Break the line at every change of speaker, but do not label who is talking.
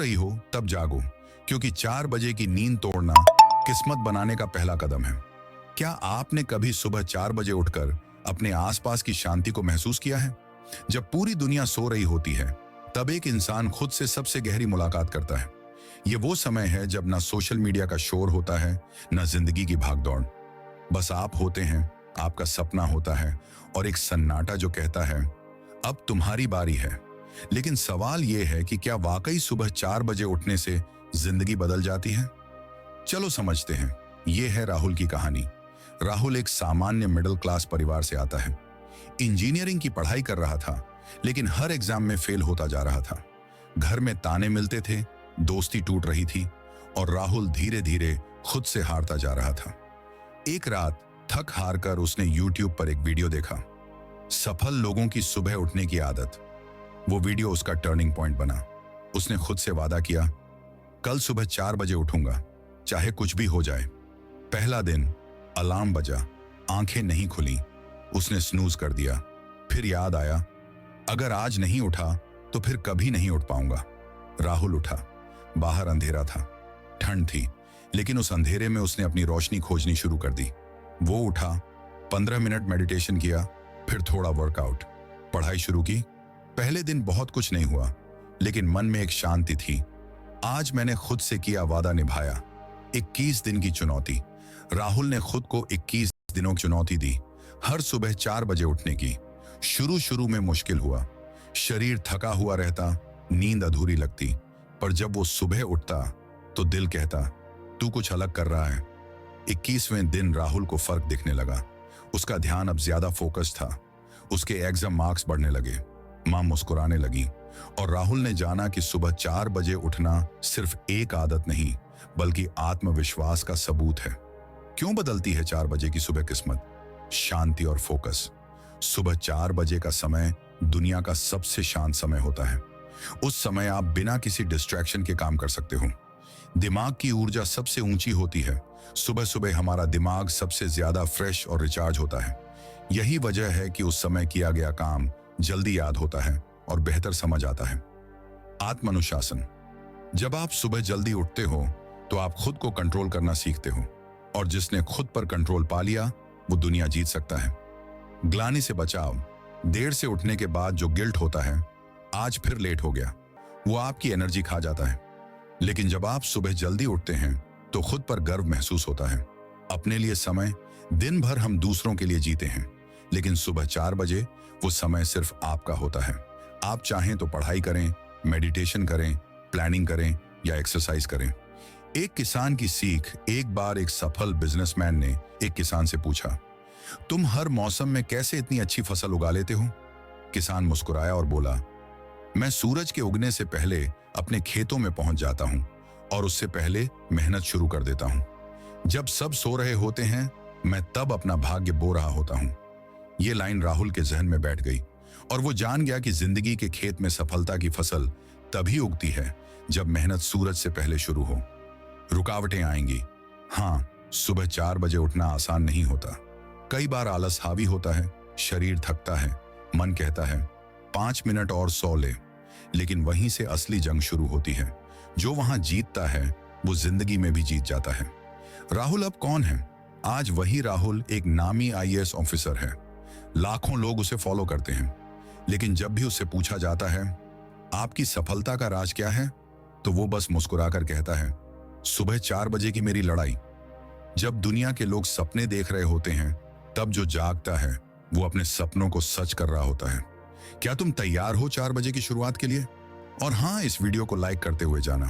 रही हो तब जागो, क्योंकि 4 बजे की नींद तोड़ना किस्मत बनाने का पहला कदम है। क्या आपने कभी सुबह 4 बजे उठकर अपने आसपास की शांति को महसूस किया है? जब पूरी दुनिया सो रही होती है, तब एक इंसान खुद से सबसे गहरी मुलाकात करता है। ये वो समय है जब ना सोशल मीडिया का शोर होता है, ना जिंदगी की भागदौड़। बस आप होते हैं, आपका सपना होता है और एक सन्नाटा जो कहता है अब तुम्हारी बारी है। लेकिन सवाल यह है कि क्या वाकई सुबह 4 बजे उठने से जिंदगी बदल जाती है? चलो समझते हैं। यह है राहुल की कहानी। राहुल एक सामान्य मिडिल क्लास परिवार से आता है। इंजीनियरिंग की पढ़ाई कर रहा था, लेकिन हर एग्जाम में फेल होता जा रहा था। घर में ताने मिलते थे, दोस्ती टूट रही थी और राहुल धीरे धीरे खुद से हारता जा रहा था। एक रात थक हार कर उसने YouTube पर एक वीडियो देखा, सफल लोगों की सुबह उठने की आदत। वो वीडियो उसका टर्निंग पॉइंट बना। उसने खुद से वादा किया, कल सुबह 4 बजे उठूंगा, चाहे कुछ भी हो जाए। पहला दिन अलार्म बजा, आंखें नहीं खुली। उसने स्नूज कर दिया। फिर याद आया, अगर आज नहीं उठा तो फिर कभी नहीं उठ पाऊंगा। राहुल उठा। बाहर अंधेरा था, ठंड थी, लेकिन उस अंधेरे में उसने अपनी रोशनी खोजनी शुरू कर दी। वो उठा, 15 मिनट मेडिटेशन किया, फिर थोड़ा वर्कआउट, पढ़ाई शुरू की। पहले दिन बहुत कुछ नहीं हुआ, लेकिन मन में एक शांति थी। आज मैंने खुद से किया वादा निभाया। 21 दिन की चुनौती। राहुल ने खुद को 21 दिनों की चुनौती दी, हर सुबह 4 बजे उठने की। शुरू में मुश्किल हुआ, शरीर थका हुआ रहता, नींद अधूरी लगती, पर जब वो सुबह उठता तो दिल कहता तू कुछ अलग कर रहा है। 21वें दिन राहुल को फर्क दिखने लगा। उसका ध्यान अब ज्यादा फोकस था। उसके एग्जाम मार्क्स बढ़ने लगे, मां मुस्कुराने लगी और राहुल ने जाना कि सुबह 4 बजे उठना सिर्फ एक आदत नहीं, बल्कि आत्मविश्वास का सबूत है। क्यों बदलती है 4 बजे की सुबह किस्मत? शांति और फोकस। सुबह 4 बजे का समय दुनिया का सबसे शांत समय होता है। उस समय आप बिना किसी डिस्ट्रैक्शन के काम कर सकते हो। दिमाग की ऊर्जा सबसे ऊंची होती है। सुबह सुबह हमारा दिमाग सबसे ज्यादा फ्रेश और रिचार्ज होता है। यही वजह है कि उस समय किया गया काम जल्दी याद होता है और बेहतर समझ आता है। आत्मानुशासन। जब आप सुबह जल्दी उठते हो तो आप खुद को कंट्रोल करना सीखते हो, और जिसने खुद पर कंट्रोल पा लिया वो दुनिया जीत सकता है। ग्लानि से बचाव। देर से उठने के बाद जो गिल्ट होता है, आज फिर लेट हो गया, वो आपकी एनर्जी खा जाता है। लेकिन जब आप सुबह जल्दी उठते हैं तो खुद पर गर्व महसूस होता है। अपने लिए समय। दिन भर हम दूसरों के लिए जीते हैं, लेकिन सुबह 4 बजे वो समय सिर्फ आपका होता है। आप चाहें तो पढ़ाई करें, मेडिटेशन करें, प्लानिंग करें या एक्सरसाइज करें। एक किसान की सीख। एक बार एक सफल बिजनेसमैन ने एक किसान से पूछा, तुम हर मौसम में कैसे इतनी अच्छी फसल उगा लेते हो? किसान मुस्कुराया और बोला, मैं सूरज के उगने से पहले अपने खेतों में पहुंच जाता हूं और उससे पहले मेहनत शुरू कर देता हूं। जब सब सो रहे होते हैं, मैं तब अपना भाग्य बो रहा होता हूं। यह लाइन राहुल के जहन में बैठ गई और वो जान गया कि जिंदगी के खेत में सफलता की फसल तभी उगती है जब मेहनत सूरज से पहले शुरू हो। रुकावटें आएंगी। हाँ, सुबह 4 बजे उठना आसान नहीं होता। कई बार आलस हावी होता है, शरीर थकता है, मन कहता है 5 मिनट और सो ले। लेकिन वहीं से असली जंग शुरू होती है। जो वहां जीतता है वो जिंदगी में भी जीत जाता है। राहुल अब कौन है? आज वही राहुल एक नामी IAS ऑफिसर है। लाखों लोग उसे फॉलो करते हैं, लेकिन जब भी उससे पूछा जाता है आपकी सफलता का राज क्या है, तो वो बस मुस्कुराकर कहता है सुबह 4 बजे की मेरी लड़ाई। जब दुनिया के लोग सपने देख रहे होते हैं, तब जो जागता है वो अपने सपनों को सच कर रहा होता है। क्या तुम तैयार हो 4 बजे की शुरुआत के लिए? और हाँ, इस वीडियो को लाइक करते हुए जाना।